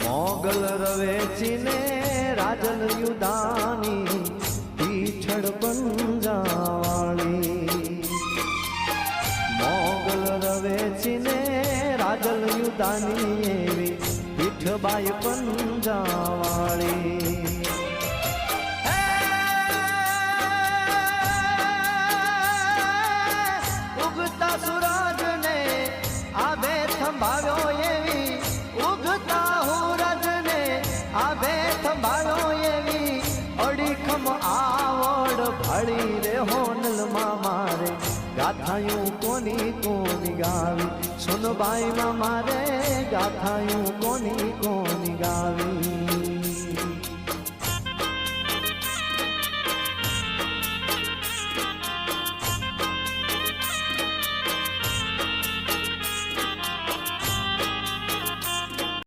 મોગલ રવેચીને રાજલ યુદાની પીછડ પંજાવાળી મોગલ રવેચીને રાજલ યુદાની એવી પીઠબાઈ પંજાવાળી ઉગતા સૂરજને આભે સંભાળ્યો એવી ઉગતા સૂરજને આભે સંભાળ્યો એવી અડીખમ આવડ ભાળી રે હોનલમાં મારે ગાથાયું કોની કોની ગાવી સોનબાઈમાં મારે ગાથાયું કોની કોની